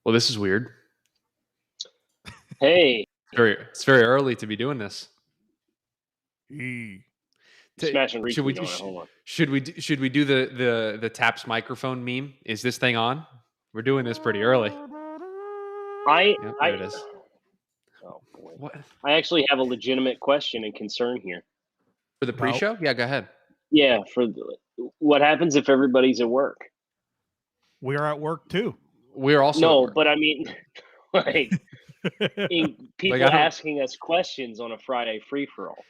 Well, this is weird. Hey, It's very early to be doing this. smash and Should we retweet do? on it. Hold on. Should we do the taps microphone meme? Is this thing on? We're doing this pretty early. There it is. Oh boy. What I actually have a legitimate question and concern here. for the pre-show? Yeah, go ahead. Yeah, what happens if everybody's at work? We're at work too. We're also at work. But I mean, like people asking us questions on a Friday free for all.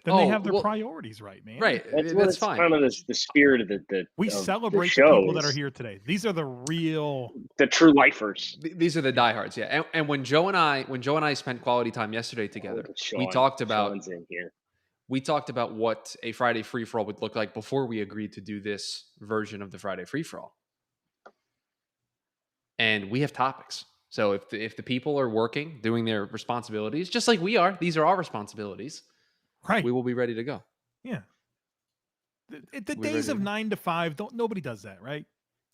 Then they have their priorities right, man. Right, that's fine. Kind of the spirit of the we of celebrate the, the people that are here today. These are the true lifers. These are the diehards, yeah. And when Joe and I spent quality time yesterday together, we talked about what a Friday free for all would look like before we agreed to do this version of the Friday free for all. And we have topics. So if the people are working, doing their responsibilities, just like we are, these are our responsibilities. Right. We will be ready to go. Yeah. The days of 9 to 5, nobody does that, right?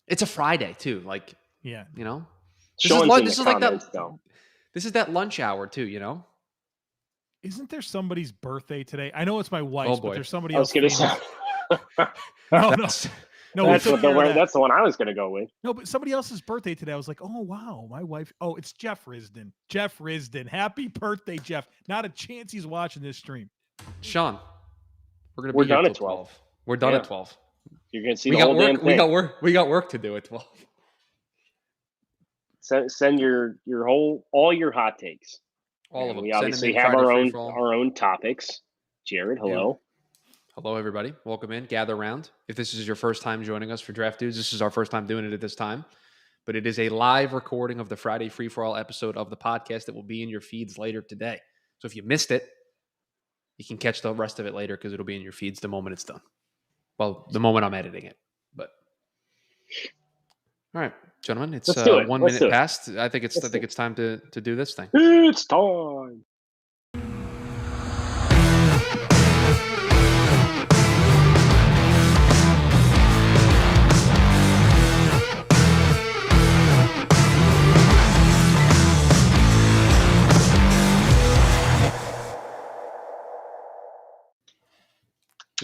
It's a Friday too. Like, yeah, you know, this is like that. This is that lunch hour too, you know? Isn't there somebody's birthday today? I know it's my wife's, but there's somebody else. No, that's the one I was going to go with. No, but somebody else's birthday today. I was like, oh, wow, my wife. Oh, it's Jeff Risden. Jeff Risden. Happy birthday, Jeff. Not a chance he's watching this stream. Sean, we're done at 12. We're done at 12. You're going to see the whole damn thing. We got work to do at 12. Send all your hot takes. All of them. We obviously have our own topics. Jared, hello. Yeah. Hello, everybody. Welcome in. Gather around. If this is your first time joining us for Draft Dudes, this is our first time doing it at this time. But it is a live recording of the Friday Free-for-All episode of the podcast that will be in your feeds later today. So if you missed it, you can catch the rest of it later because it'll be in your feeds the moment it's done. Well, the moment I'm editing it. But all right, gentlemen, it's 1 minute past. I think it's time to do this thing. It's time.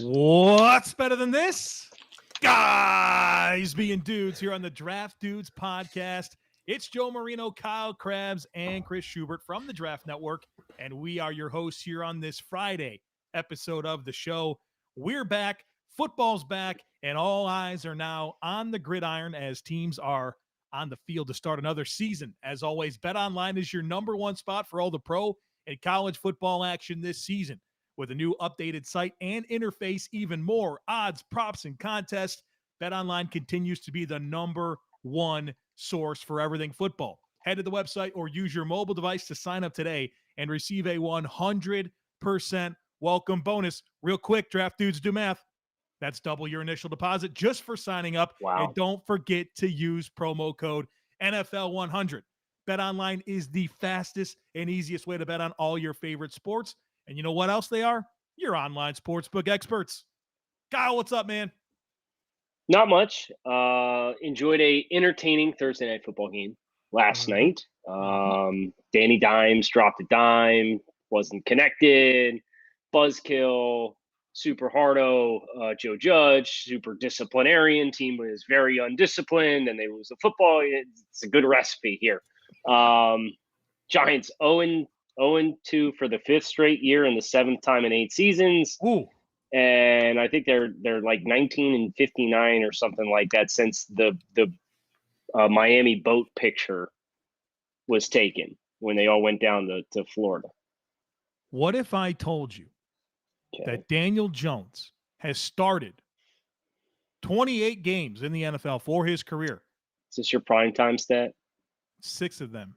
What's better than this? Guys being dudes here on the Draft Dudes podcast. It's Joe Marino, Kyle Krabs, and Chris Schubert from the Draft Network, and we are your hosts here on this Friday episode of the show. We're back, football's back, and all eyes are now on the gridiron as teams are on the field to start another season. As always, BetOnline is your number one spot for all the pro and college football action this season. With a new updated site and interface, even more odds, props, and contests, BetOnline continues to be the number one source for everything football. Head to the website or use your mobile device to sign up today and receive a 100% welcome bonus. Real quick, Draft Dudes, do math. That's double your initial deposit just for signing up. Wow. And don't forget to use promo code NFL100. BetOnline is the fastest and easiest way to bet on all your favorite sports. And you know what else they are? Your online sportsbook experts. Kyle, what's up, man? Not much. Enjoyed a entertaining Thursday night football game last night. Danny Dimes dropped a dime, wasn't connected. Buzzkill, super hardo. Joe Judge, super disciplinarian. Team was very undisciplined, and they lose the football. It's a good recipe here. Giants 0-2 for the 5th straight year and the 7th time in 8 seasons. Ooh. And I think they're like 19-59 or something like that since the Miami boat picture was taken when they all went down to Florida. What if I told you that Daniel Jones has started 28 games in the NFL for his career? Is this your primetime stat? 6 of them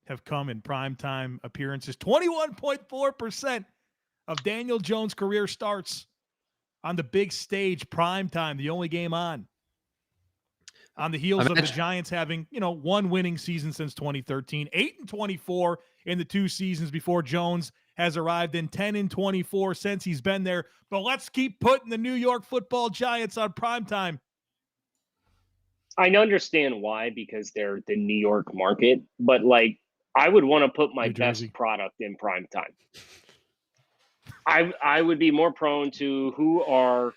have come in primetime appearances. 21.4% of Daniel Jones' career starts on the big stage, primetime, the only game on. On the heels of the Giants having, one winning season since 2013, 8-24 in the 2 seasons before Jones has arrived, in 10-24 since he's been there. But let's keep putting the New York Football Giants on primetime. I understand why, because they're the New York market, but like I would want to put my New Jersey. best product in prime time. I would be more prone to who are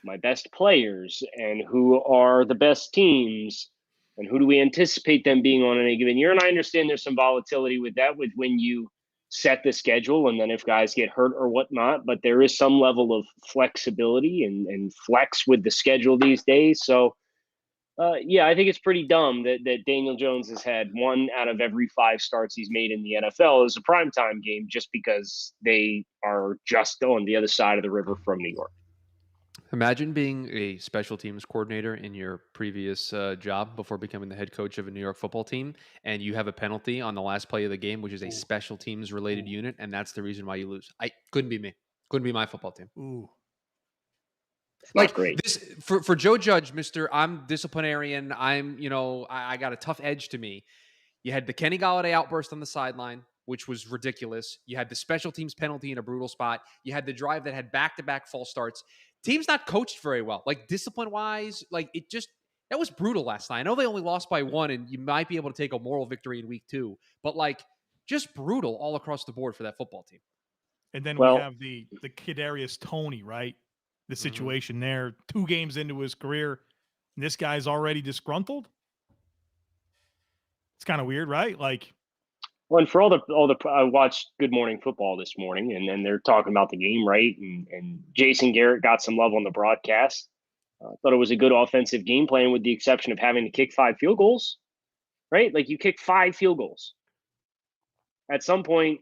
my best players and who are the best teams and who do we anticipate them being on any given year. And I understand there's some volatility with that, with when you set the schedule and then if guys get hurt or whatnot, but there is some level of flexibility and flex with the schedule these days. So yeah, I think it's pretty dumb that Daniel Jones has had 1 out of every 5 starts he's made in the NFL as a primetime game just because they are just on the other side of the river from New York. Imagine being a special teams coordinator in your previous job before becoming the head coach of a New York football team, and you have a penalty on the last play of the game, which is a special teams related unit, and that's the reason why you lose. I couldn't be me. Couldn't be my football team. Ooh. It's not great. This for Joe Judge, Mr. I'm disciplinarian. I got a tough edge to me. You had the Kenny Golladay outburst on the sideline, which was ridiculous. You had the special teams penalty in a brutal spot. You had the drive that had back-to-back false starts. Team's not coached very well. Like, discipline-wise, that was brutal last night. I know they only lost by 1, and you might be able to take a moral victory in week 2, but, just brutal all across the board for that football team. And then we have the Kadarius Toney, right? The situation there, 2 games into his career, and this guy's already disgruntled. It's kind of weird, right? Well, and for all the I watched Good Morning Football this morning, and then they're talking about the game, right? And Jason Garrett got some love on the broadcast. Thought it was a good offensive game plan, with the exception of having to kick 5 field goals, right? Like, you kick 5 field goals. At some point,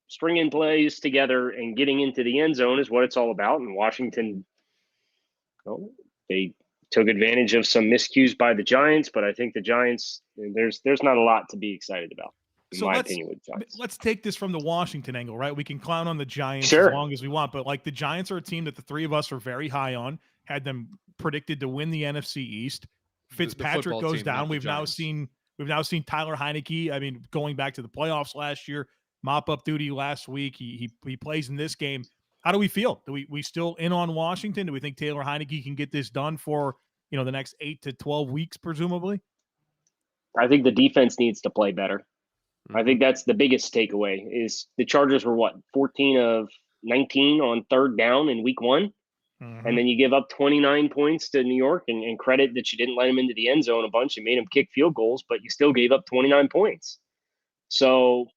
stringing plays together and getting into the end zone is what it's all about. And Washington, they took advantage of some miscues by the Giants, but I think the Giants, there's not a lot to be excited about, in my opinion, with the Giants. Let's take this from the Washington angle, right? We can clown on the Giants Sure. as long as we want, but the Giants are a team that the 3 of us are very high on, had them predicted to win the NFC East. Fitzpatrick goes down. We've now seen Tyler Heineke. I mean, going back to the playoffs last year, mop-up duty last week. He plays in this game. How do we feel? Do we still in on Washington? Do we think Taylor Heineke can get this done for the next 8 to 12 weeks, presumably? I think the defense needs to play better. I think that's the biggest takeaway. Is the Chargers were 14 of 19 on 3rd down in week 1, and then you give up 29 points to New York, and credit that you didn't let them into the end zone a bunch and made them kick field goals, but you still gave up 29 points. So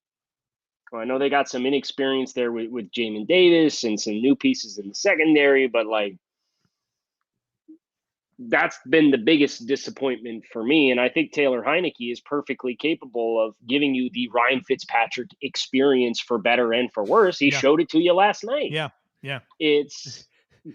I know they got some inexperience there with Jamin Davis and some new pieces in the secondary, but that's been the biggest disappointment for me. And I think Taylor Heineke is perfectly capable of giving you the Ryan Fitzpatrick experience, for better and for worse. He showed it to you last night. Yeah. It's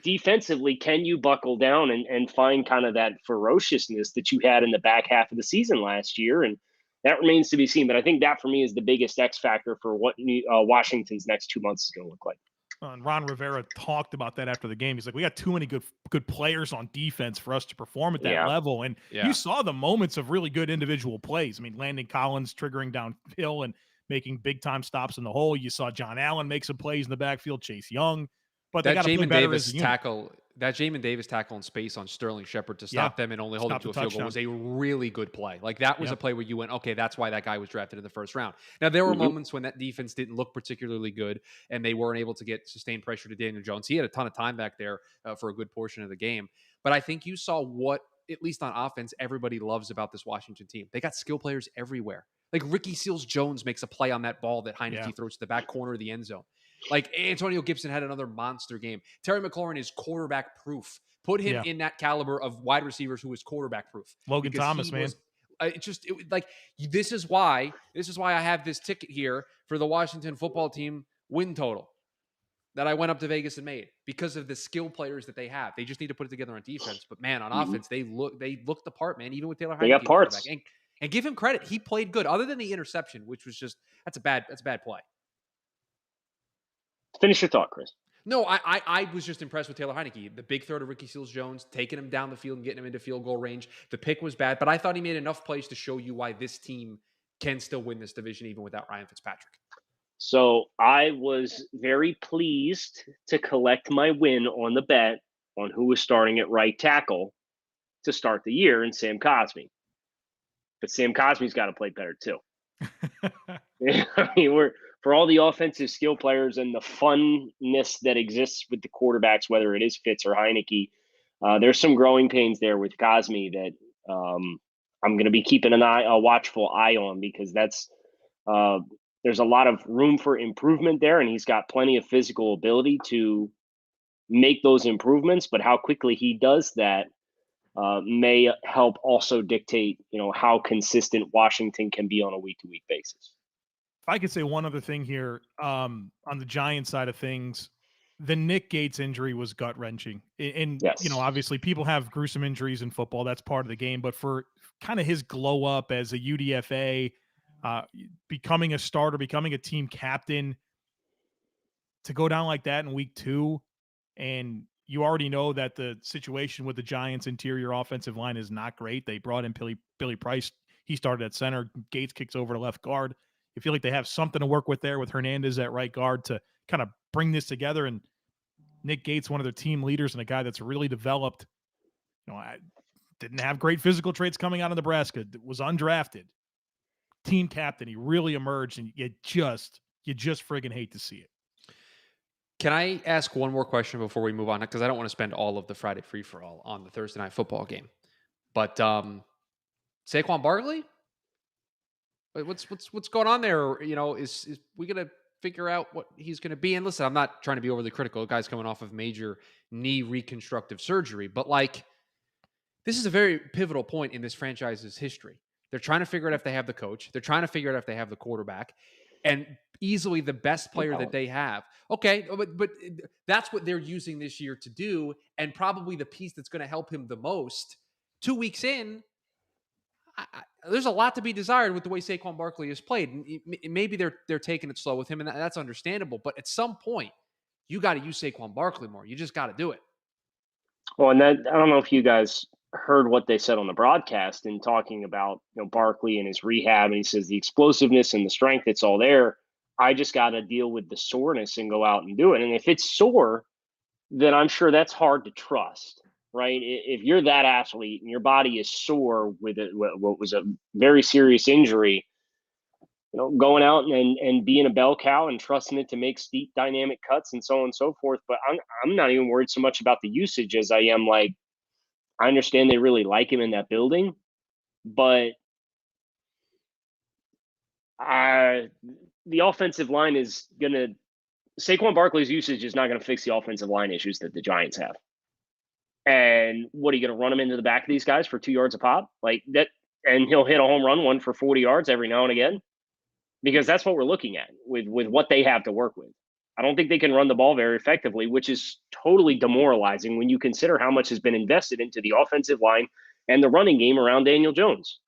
defensively, can you buckle down and find kind of that ferociousness that you had in the back half of the season last year? And that remains to be seen. But I think that, for me, is the biggest X factor for what Washington's next 2 months is going to look like. And Ron Rivera talked about that after the game. He's like, we got too many good players on defense for us to perform at that level. And you saw the moments of really good individual plays. I mean, Landon Collins triggering downhill and making big-time stops in the hole. You saw John Allen make some plays in the backfield, Chase Young. But they got to play better as a unit. That Jamin Davis tackle in space on Sterling Shepard to stop them and only hold him to a field goal was a really good play. That was a play where you went, okay, that's why that guy was drafted in the 1st round. Now, there were moments when that defense didn't look particularly good and they weren't able to get sustained pressure to Daniel Jones. He had a ton of time back there for a good portion of the game. But I think you saw what, at least on offense, everybody loves about this Washington team. They got skill players everywhere. Ricky Seals-Jones makes a play on that ball that Heineke throws to the back corner of the end zone. Antonio Gibson had another monster game. Terry McLaurin is quarterback proof. Put him in that caliber of wide receivers who is quarterback proof. Logan Thomas, man. This is why I have this ticket here for the Washington football team win total that I went up to Vegas and made, because of the skill players that they have. They just need to put it together on defense. But man, on offense, they looked the part, man. Even with Taylor Heineke, they got parts. And give him credit. He played good, other than the interception, which was just that's a bad play. Finish your thought, Chris. No, I was just impressed with Taylor Heineke. The big throw to Ricky Seals-Jones, taking him down the field and getting him into field goal range. The pick was bad, but I thought he made enough plays to show you why this team can still win this division even without Ryan Fitzpatrick. So I was very pleased to collect my win on the bet on who was starting at right tackle. to start the year in Sam Cosmi. But Sam Cosmi's got to play better too. I mean, for all the offensive skill players and the funness that exists with the quarterbacks, whether it is Fitz or Heineke, there's some growing pains there with Cosmi that I'm going to be keeping a watchful eye on, because there's a lot of room for improvement there, and he's got plenty of physical ability to make those improvements. But how quickly he does that may help also dictate, how consistent Washington can be on a week-to-week basis. If I could say one other thing here, on the Giants side of things, the Nick Gates injury was gut-wrenching. And Yes. Obviously people have gruesome injuries in football. That's part of the game. But for kind of his glow up as a UDFA, becoming a starter, becoming a team captain, to go down like that in week 2, and you already know that the situation with the Giants' interior offensive line is not great. They brought in Billy Price. He started at center. Gates kicks over to left guard. You feel like they have something to work with there with Hernandez at right guard to kind of bring this together. And Nick Gates, one of their team leaders and a guy that's really developed, I didn't have great physical traits coming out of Nebraska, was undrafted, team captain. He really emerged, and you just friggin' hate to see it. Can I ask one more question before we move on? Because I don't want to spend all of the Friday free-for-all on the Thursday night football game. But Saquon Barkley? What's going on there? Is we going to figure out what he's going to be? And listen, I'm not trying to be overly critical. The guy's coming off of major knee reconstructive surgery. But, this is a very pivotal point in this franchise's history. They're trying to figure out if they have the coach. They're trying to figure out if they have the quarterback. And easily the best player that they have. Okay, but that's what they're using this year to do, and probably the piece that's going to help him the most. 2 weeks in, there's a lot to be desired with the way Saquon Barkley has played. And maybe they're taking it slow with him, and that's understandable. But at some point, you got to use Saquon Barkley more. You just got to do it. Well, and I don't know if you guys heard what they said on the broadcast in talking about Barkley and his rehab, and he says the explosiveness and the strength, it's all there. I just got to deal with the soreness and go out and do it. And if it's sore, then I'm sure that's hard to trust, right? If you're that athlete and your body is sore with what was a very serious injury, going out and being a bell cow and trusting it to make steep dynamic cuts and so on and so forth. But I'm not even worried so much about the usage as I am I understand they really like him in that building, but the offensive line is going to – Saquon Barkley's usage is not going to fix the offensive line issues that the Giants have. And what, are you going to run him into the back of these guys for 2 yards a pop? Like that, and he'll hit a home run, one for 40 yards every now and again? Because that's what we're looking at with what they have to work with. I don't think they can run the ball very effectively, which is totally demoralizing when you consider how much has been invested into the offensive line and the running game around Daniel Jones.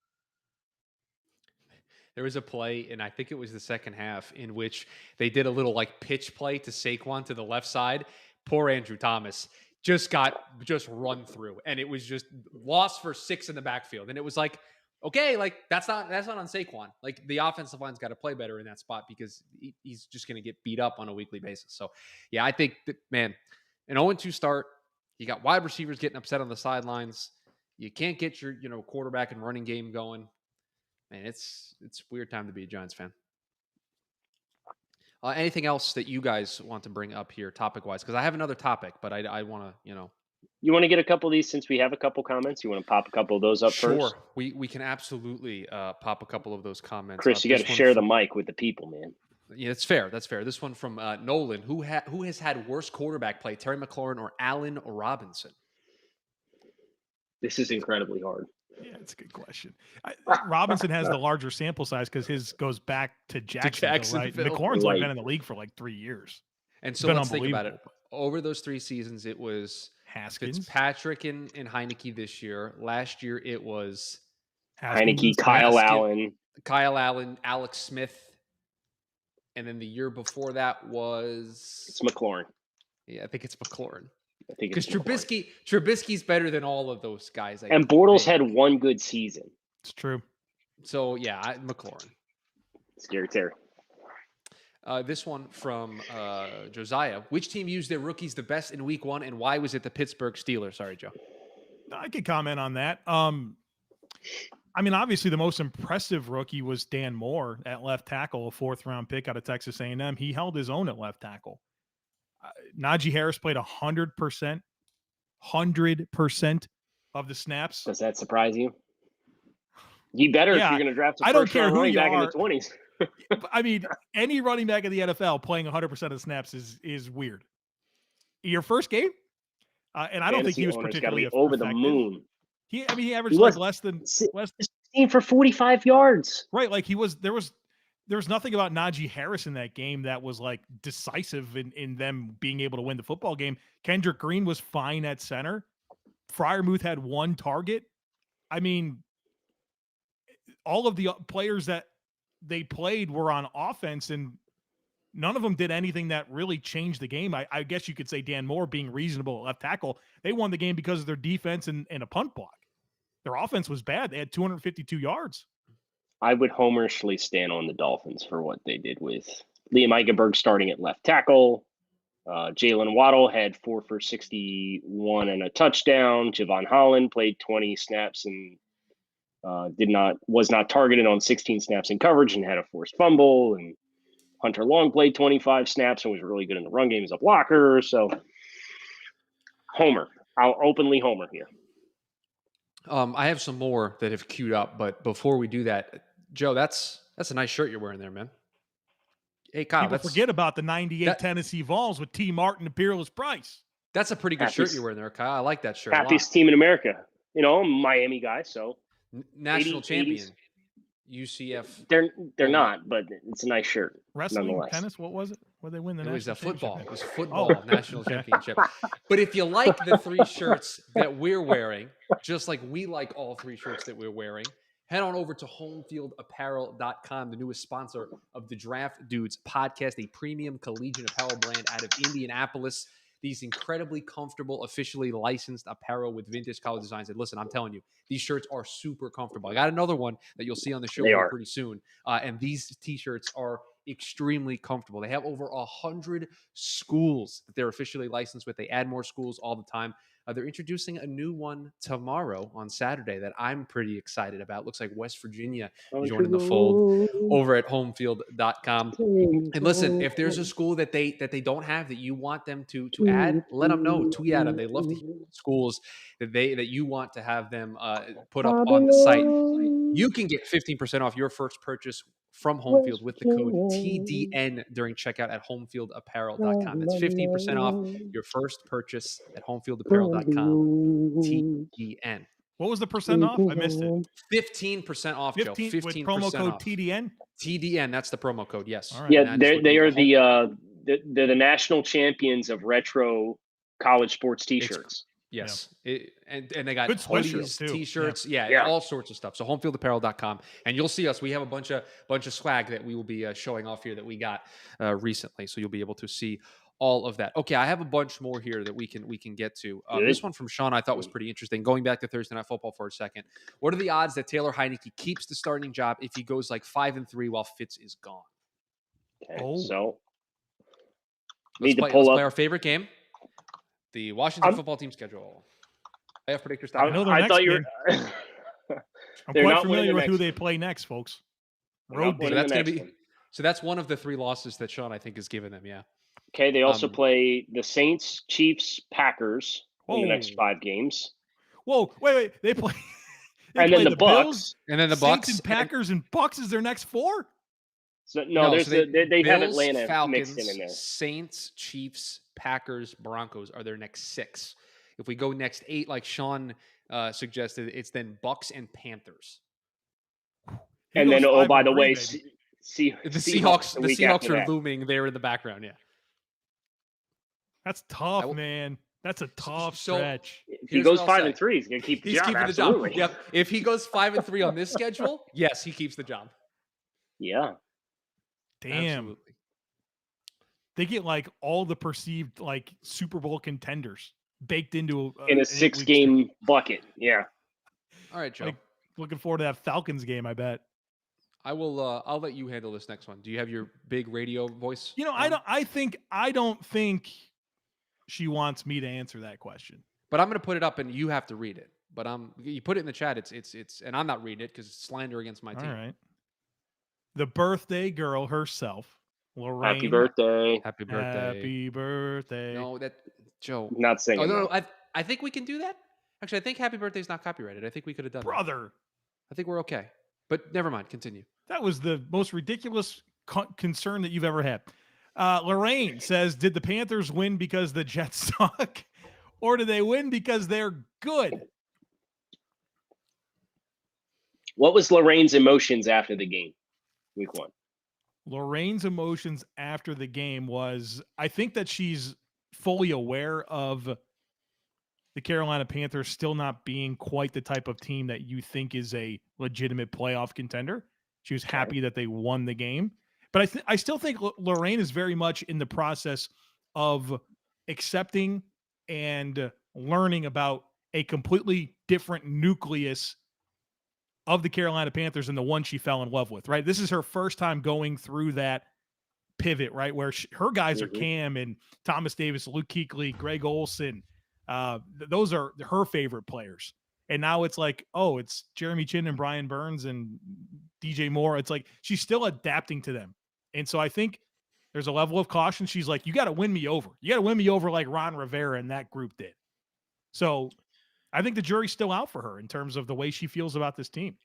There was a play, and I think it was the second half, in which they did a little pitch play to Saquon to the left side. Poor Andrew Thomas just got run through, and it was just lost for 6 in the backfield. And it was okay, that's not on Saquon. The offensive line's got to play better in that spot, because he's just going to get beat up on a weekly basis. So, yeah, I think that, man, an 0-2 start, you got wide receivers getting upset on the sidelines. You can't get your quarterback and running game going. Man, it's a weird time to be a Giants fan. Anything else that you guys want to bring up here topic-wise? Because I have another topic, but I want to, You want to get a couple of these since we have a couple comments? You want to pop a couple of those up first? Sure. We can absolutely pop a couple of those comments. Chris, you got to share the mic with the people, man. Yeah, that's fair. That's fair. This one from Nolan, who has had worse quarterback play, Terry McLaurin or Allen Robinson? This is incredibly hard. Yeah, it's a good question. Robinson has the larger sample size because his goes back to Jacksonville, right? McLaurin's only been in the league for 3 years. And so let's think about it. Over those 3 seasons, it was Haskins, Fitzpatrick, and Heineke this year. Last year, it was Heineke, Kyle Allen, Alex Smith. And then the year before that was... It's McLaurin. Yeah, I think it's McLaurin. Because Trubisky's better than all of those guys. And Bortles had one good season. It's true. So, yeah, McLaurin. Scary Terry. This one from Josiah. Which team used their rookies the best in week 1, and why was it the Pittsburgh Steelers? Sorry, Joe. I could comment on that. I mean, obviously, the most impressive rookie was Dan Moore at left tackle, a 4th-round pick out of Texas A&M. He held his own at left tackle. Najee Harris played 100%, 100% of the snaps. Does that surprise you? You better if you're going to draft a first-round running back in the 20s. I mean, any running back in the NFL playing 100% of the snaps is weird. Your first game? And I don't think he was particularly over the moon. He averaged like less than 16 for 45 yards. Right, like there was nothing about Najee Harris in that game that was like decisive in them being able to win the football game. Kendrick Green was fine at center. Freiermuth had 1 target. I mean, all of the players that they played were on offense, and none of them did anything that really changed the game. I guess you could say Dan Moore being reasonable at left tackle. They won the game because of their defense and a punt block. Their offense was bad. They had 252 yards. I would homerishly stand on the Dolphins for what they did with Liam Eichenberg starting at left tackle. Jalen Waddle had 4 for 61 and a touchdown. Javon Holland played 20 snaps and was not targeted on 16 snaps in coverage and had a forced fumble. And Hunter Long played 25 snaps and was really good in the run game as a blocker. So, homer. I'll openly homer here. I have some more that have queued up, but before we do that, Joe, that's a nice shirt you're wearing there, man. Hey, Kyle, people forget about the 98 Tennessee Vols with T. Martin and Peerless Price. That's a pretty good shirt you're wearing there, Kyle. I like that shirt. Happiest team in America. You know, I'm a Miami guy, so national champion. 80s. UCF. They're not, but it's a nice shirt. Wrestling, tennis, what was it? Where they win the national championship? Football. It was football national championship. But if you like the 3 shirts that we're wearing, just like we like all 3 shirts that we're wearing, head on over to homefieldapparel.com, the newest sponsor of the Draft Dudes podcast, a premium collegiate apparel brand out of Indianapolis. These incredibly comfortable, officially licensed apparel with vintage college designs. And listen, I'm telling you, these shirts are super comfortable. I got another one that you'll see on the show pretty soon. And these T-shirts are extremely comfortable. They have over 100 schools that they're officially licensed with. They add more schools all the time. They're introducing a new one tomorrow on Saturday that I'm pretty excited about. Looks like West Virginia joining the fold over at homefield.com. And listen, if there's a school that they don't have that you want them to add, let them know. Tweet at them. They love to hear schools that you want to have them put up on the site. You can get 15% off your first purchase from Homefield with the code TDN during checkout at homefieldapparel.com. That's 15% off your first purchase at homefieldapparel.com. TDN. What was the percent off? I missed it. 15% off, Joe. 15% with promo code off. TDN? TDN, that's the promo code, yes. All right. Yeah, they are they're the national champions of retro college sports T-shirts. Yes. Yeah. And they got hoodies, T-shirts, yeah, all sorts of stuff. So homefieldapparel.com, and you'll see us. We have a bunch of swag that we will be showing off here that we got recently. So you'll be able to see all of that. Okay, I have a bunch more here that we can get to. This one from Sean I thought was pretty interesting. Going back to Thursday Night Football for a second, what are the odds that Taylor Heineke keeps the starting job if he goes like 5-3 while Fitz is gone? Okay, so let's play our favorite game. The Washington football team schedule. Playoff predictors. I thought you were. I'm quite familiar with who they play next, folks. Road game. So that's going to be. So that's one of the 3 losses that Sean I think has given them. Yeah. Okay. They also play the Saints, Chiefs, Packers in the next 5 games. Whoa! Wait! They play. And then the Bucks. And then the Bucks and Packers and Bucks is their next 4. So they have Atlanta Falcons, mixed in there. Saints, Chiefs, Packers, Broncos are their next 6. If we go next 8, like Sean suggested, it's then Bucks and Panthers. And then, by the way, the Seahawks are looming there in the background. Yeah, that's tough, man. That's a tough stretch. If he goes 5-3, he's gonna keep the job. Keeping the job. Yep. If he goes 5-3 on this schedule, yes, he keeps the job. Yeah. Damn. Absolutely. They get like all the perceived like Super Bowl contenders baked into in a 6-game bucket. Yeah. All right, Joe. Like, looking forward to that Falcons game, I bet. I will I'll let you handle this next one. Do you have your big radio voice? You know, I don't think she wants me to answer that question. But I'm going to put it up and you have to read it. But you put it in the chat. It's and I'm not reading it because it's slander against my team. All right. The birthday girl herself, Lorraine. Happy birthday. Happy birthday. Happy birthday. No, that Joe. I'm not singing. Oh, no. I think we can do that. Actually, I think happy birthday is not copyrighted. I think we could have done Brother. that. I think we're okay. But never mind. Continue. That was the most ridiculous concern that you've ever had. Lorraine says, did the Panthers win because the Jets suck? Or did they win because they're good? What was Lorraine's emotions after the game, week 1? Lorraine's emotions after the game was, I think that she's fully aware of the Carolina Panthers still not being quite the type of team that you think is a legitimate playoff contender. She was happy that they won the game. But I still think Lorraine is very much in the process of accepting and learning about a completely different nucleus of the Carolina Panthers than the one she fell in love with, right? This is her first time going through that pivot, right? Where her guys are Cam and Thomas Davis, Luke Kuechly, Greg Olsen. Those are her favorite players. And now it's like, oh, it's Jeremy Chin and Brian Burns and DJ Moore. It's like she's still adapting to them. And so I think there's a level of caution. She's like, you got to win me over. You got to win me over like Ron Rivera and that group did. So I think the jury's still out for her in terms of the way she feels about this team.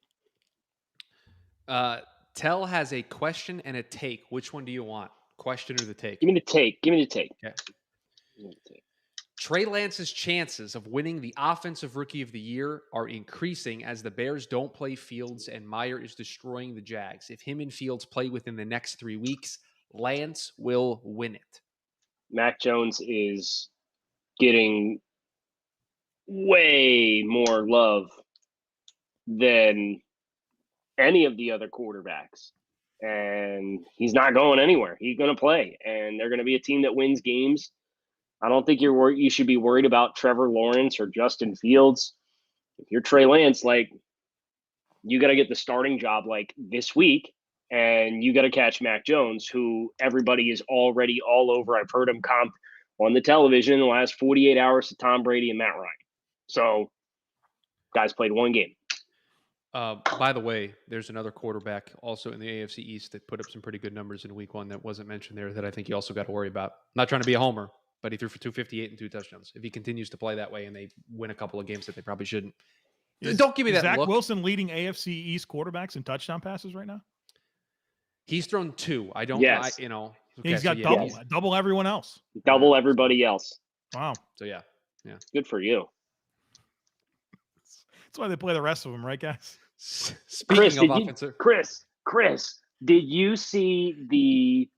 Tell has a question and a take. Which one do you want? Question or the take? Give me the take. Give me the take. Okay. Trey Lance's chances of winning the Offensive Rookie of the Year are increasing as the Bears don't play Fields and Meyer is destroying the Jags. If him and Fields play within the next 3 weeks, Lance will win it. Mac Jones is getting way more love than any of the other quarterbacks. And he's not going anywhere. He's going to play. And they're going to be a team that wins games. I don't think you should be worried about Trevor Lawrence or Justin Fields. If you're Trey Lance, like, you got to get the starting job like this week, and you got to catch Mac Jones, who everybody is already all over. I've heard him comp on the television in the last 48 hours to Tom Brady and Matt Ryan. So, guys played one game. By the way, there's another quarterback also in the AFC East that put up some pretty good numbers in week 1 that wasn't mentioned there that I think you also got to worry about. I'm not trying to be a homer, but he threw for 258 and 2 touchdowns. If he continues to play that way and they win a couple of games that they probably shouldn't. Don't give me that Zach look. Wilson leading AFC East quarterbacks in touchdown passes right now? He's thrown 2. I don't, yes. Okay, he's got double everyone else. Double everybody else. Wow. So, yeah. Good for you. That's why they play the rest of them, right, guys? Speaking of offensive. Chris, did you see the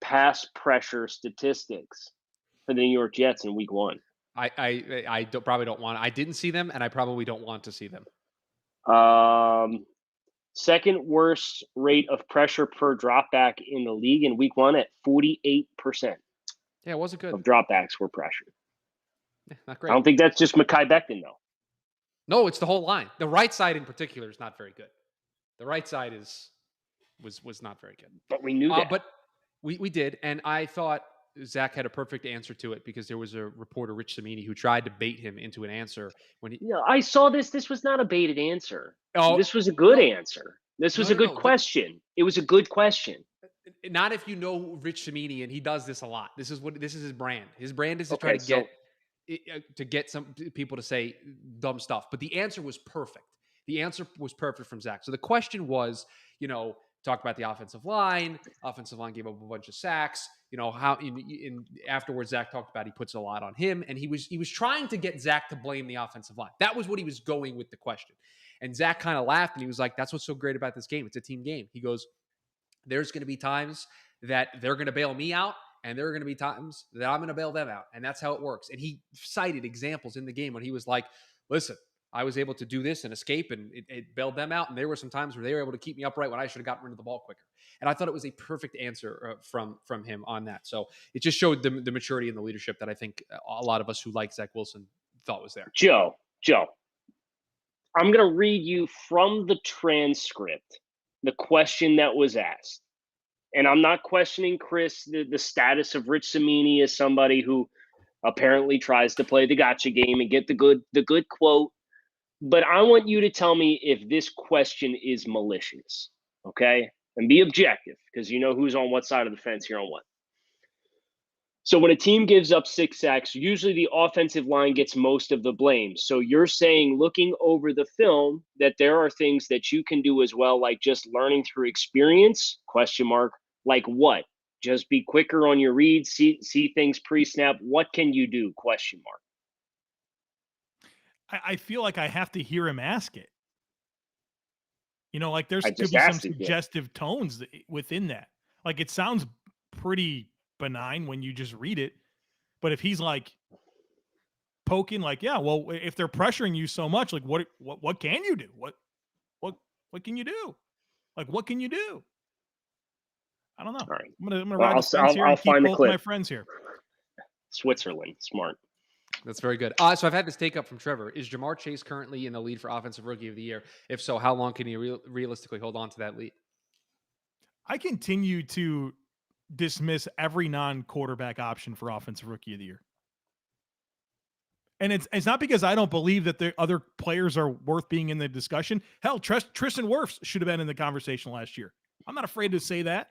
pass pressure statistics for the New York Jets in week 1? I probably don't want. I didn't see them, and I probably don't want to see them. Second worst rate of pressure per dropback in the league in week 1 at 48%. Yeah, it wasn't good. Of dropbacks were pressured. Yeah, not great. I don't think that's just Mekhi Becton, though. No, it's the whole line. The right side in particular is not very good. The right side was not very good. But we knew that. But we did, and I thought Zach had a perfect answer to it because there was a reporter, Rich Cimini, who tried to bait him into an answer when he. Yeah, I saw this. This was not a baited answer. Oh, this was a good answer. This was a good question. It was a good question. Not if you know Rich Cimini, and he does this a lot. This is his brand. His brand is to try to get some people to say dumb stuff. But the answer was perfect. The answer was perfect from Zach. So the question was, talk about the offensive line. Offensive line gave up a bunch of sacks. How in afterwards Zach talked about he puts a lot on him, and he was trying to get Zach to blame the offensive line. That was what he was going with the question. And Zach kind of laughed, and he was like, "That's what's so great about this game. It's a team game." He goes, "There's going to be times that they're going to bail me out, and there are going to be times that I'm going to bail them out, and that's how it works." And he cited examples in the game when he was like, "Listen, I was able to do this and escape, and it bailed them out. And there were some times where they were able to keep me upright when I should have gotten rid of the ball quicker." And I thought it was a perfect answer from him on that. So it just showed the maturity and the leadership that I think a lot of us who like Zach Wilson thought was there. Joe, I'm going to read you from the transcript the question that was asked. And I'm not questioning, Chris, the status of Rich Cimini as somebody who apparently tries to play the gotcha game and get the good quote. But I want you to tell me if this question is malicious, okay? And be objective, because you know who's on what side of the fence here on what. So when a team gives up 6 sacks, usually the offensive line gets most of the blame. So you're saying, looking over the film, that there are things that you can do as well, like just learning through experience? Question mark. Like what? Just be quicker on your reads, see things pre-snap. What can you do? Question mark. I feel like I have to hear him ask it. You know, like there's I could just be some asked it, yeah. suggestive tones within that. Like it sounds pretty benign when you just read it, but if he's like poking, like, yeah, well, if they're pressuring you so much, like what can you do? What can you do? Like what can you do? I don't know. All right. I'm gonna ride the fence here I'll and keep find the both clip. my friends here. Switzerland, smart. That's very good. So I've had this take up from Trevor. Is Jamar Chase currently in the lead for Offensive Rookie of the Year? If so, how long can he realistically hold on to that lead? I continue to dismiss every non-quarterback option for Offensive Rookie of the Year. And it's not because I don't believe that the other players are worth being in the discussion. Hell, Tristan Wirfs should have been in the conversation last year. I'm not afraid to say that.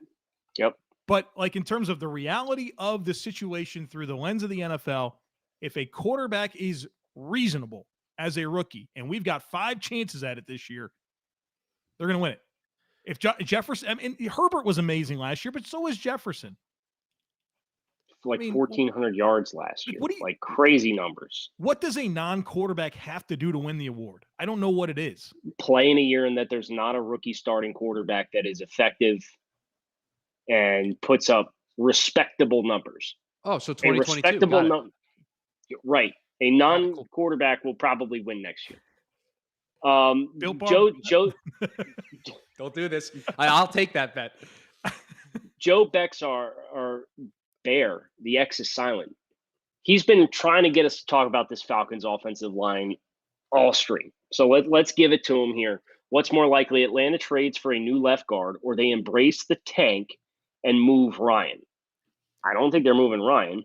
Yep. But like in terms of the reality of the situation through the lens of the NFL, if a quarterback is reasonable as a rookie, and we've got 5 chances at it this year, they're going to win it. If Jefferson, I mean, Herbert was amazing last year, but so was Jefferson. Like 1,400 yards last year. Like crazy numbers. What does a non-quarterback have to do to win the award? I don't know what it is. Play in a year in that there's not a rookie starting quarterback that is effective and puts up respectable numbers. Oh, so 2022. A respectable number. Right. A non-quarterback will probably win next year. Joe, don't do this. I'll take that bet. Joe Bexar or Bear, the X is silent. He's been trying to get us to talk about this Falcons offensive line all stream. So let's give it to him here. What's more likely, Atlanta trades for a new left guard, or they embrace the tank and move Ryan? I don't think they're moving Ryan.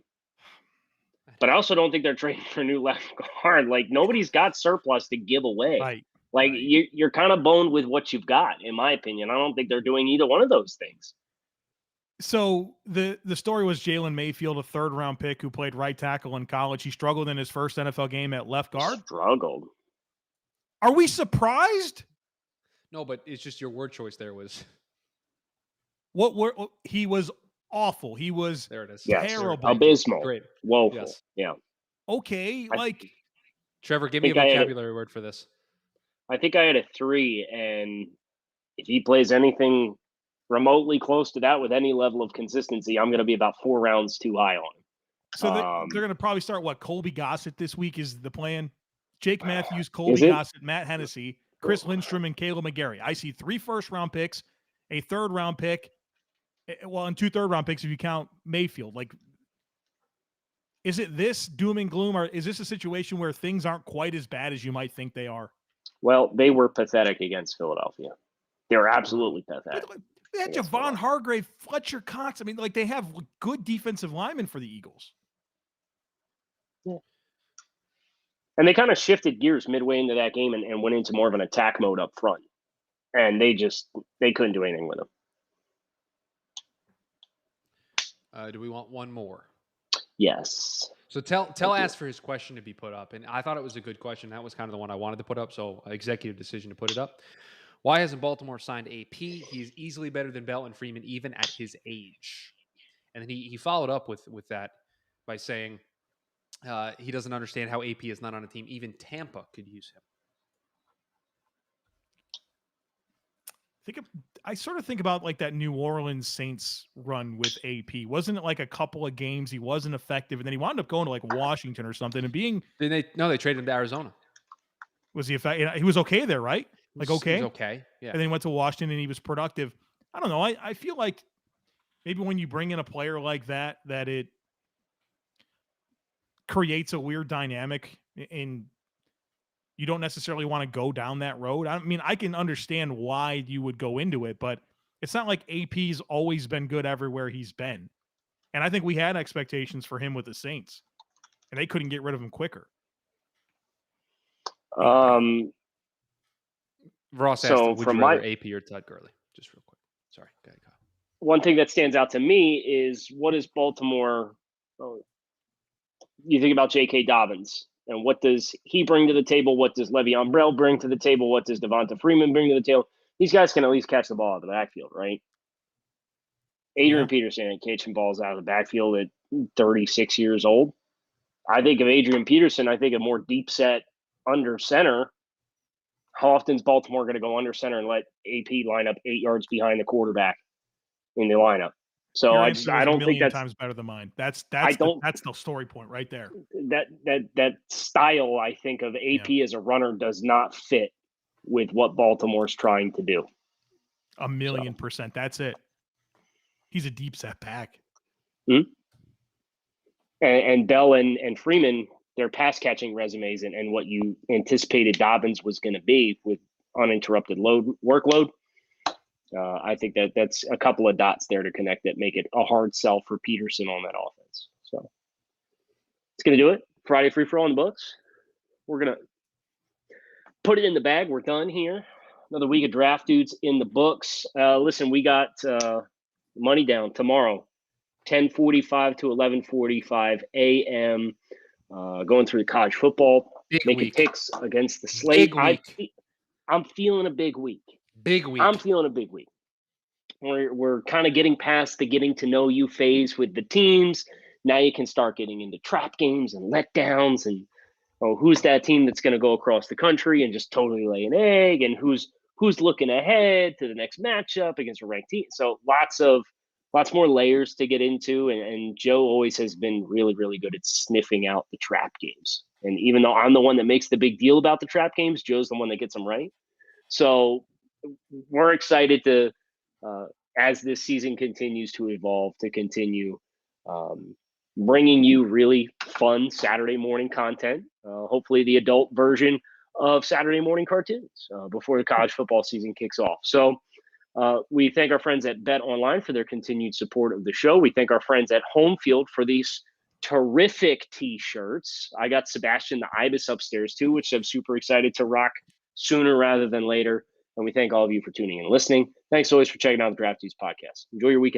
But I also don't think they're trading for a new left guard. Like, nobody's got surplus to give away. Right. Like, you're kind of boned with what you've got, in my opinion. I don't think they're doing either one of those things. So the story was Jalen Mayfield, a 3rd-round pick who played right tackle in college. He struggled in his first NFL game at left guard. Struggled. Are we surprised? No, but it's just your word choice there was. He was awful. He was terrible. Abysmal. Great. Woeful. Yes. Yeah. Okay, Trevor, give me a vocabulary word for this. I think I had a 3, and if he plays anything remotely close to that with any level of consistency, I'm going to be about 4 rounds too high on him. So they're going to probably start Colby Gossett this week is the plan. Jake Matthews, Colby Gossett, Matt Hennessy, Chris Lindstrom, and Caleb McGarry. I see 3 first-round picks, a 3rd-round pick, and 2 third-round picks if you count Mayfield. Like, is it this doom and gloom, or is this a situation where things aren't quite as bad as you might think they are? Well, they were pathetic against Philadelphia. They were absolutely pathetic. They had Javon Hargrave, Fletcher Cox. I mean, like, they have good defensive linemen for the Eagles. Yeah. And they kind of shifted gears midway into that game and went into more of an attack mode up front. And they couldn't do anything with them. Do we want one more? Yes. So Tell asked for his question to be put up, and I thought it was a good question. That was kind of the one I wanted to put up, so executive decision to put it up. Why hasn't Baltimore signed AP? He's easily better than Bell and Freeman, even at his age. And then he followed up with that by saying he doesn't understand how AP is not on a team. Even Tampa could use him. I sort of think about like that New Orleans Saints run with AP. Wasn't it like a couple of games he wasn't effective, and then he wound up going to like Washington or something and being? They traded him to Arizona. Was he effective? He was okay there, right? Like okay, he was okay, yeah. And then he went to Washington and he was productive. I don't know. I feel like maybe when you bring in a player like that it creates a weird dynamic and you don't necessarily want to go down that road. I mean, I can understand why you would go into it, but it's not like AP's always been good everywhere he's been. And I think we had expectations for him with the Saints, and they couldn't get rid of him quicker. Ross asked, So would you from rather my AP or Todd Gurley? Just real quick. Sorry. Go ahead, Kyle. one thing that stands out to me is what is Baltimore? You think about J.K. Dobbins and what does he bring to the table? What does Le'Veon Bell bring to the table? What does Devonta Freeman bring to the table? These guys can at least catch the ball out of the backfield, right? Adrian Peterson ain't catching balls out of the backfield at 36 years old. I think of Adrian Peterson, I think of more deep set under center. How often is Baltimore going to go under center and let AP line up 8 yards behind the quarterback in the lineup? So I don't think that's times better than mine. That's the story point right there. That style, I think, of AP as a runner does not fit with what Baltimore's trying to do. 1,000,000%. That's it. He's a deep set back. Mm-hmm. And Bell and Freeman, their pass catching resumes and what you anticipated Dobbins was going to be with uninterrupted workload. I think that's a couple of dots there to connect that make it a hard sell for Peterson on that offense. So it's going to do it. Friday free for all in the books. We're going to put it in the bag. We're done here. Another week of Draft Dudes in the books. Listen, we got money down tomorrow, 10:45 to 11:45 a.m. Going through the college football, making picks against the slate. I'm feeling a big week. I'm feeling a big week. We're kind of getting past the getting to know you phase with the teams. Now you can start getting into trap games and letdowns and who's that team that's going to go across the country and just totally lay an egg, and who's looking ahead to the next matchup against a ranked team. So lots more layers to get into, and Joe always has been really, really good at sniffing out the trap games. And even though I'm the one that makes the big deal about the trap games, Joe's the one that gets them right. So we're excited to, as this season continues to evolve, to continue bringing you really fun Saturday morning content, hopefully the adult version of Saturday morning cartoons before the college football season kicks off. So we thank our friends at Bet Online for their continued support of the show. We thank our friends at Home Field for these terrific T-shirts. I got Sebastian the Ibis upstairs too, which I'm super excited to rock sooner rather than later. And we thank all of you for tuning in and listening. Thanks always for checking out the Draft Dudes podcast. Enjoy your weekend.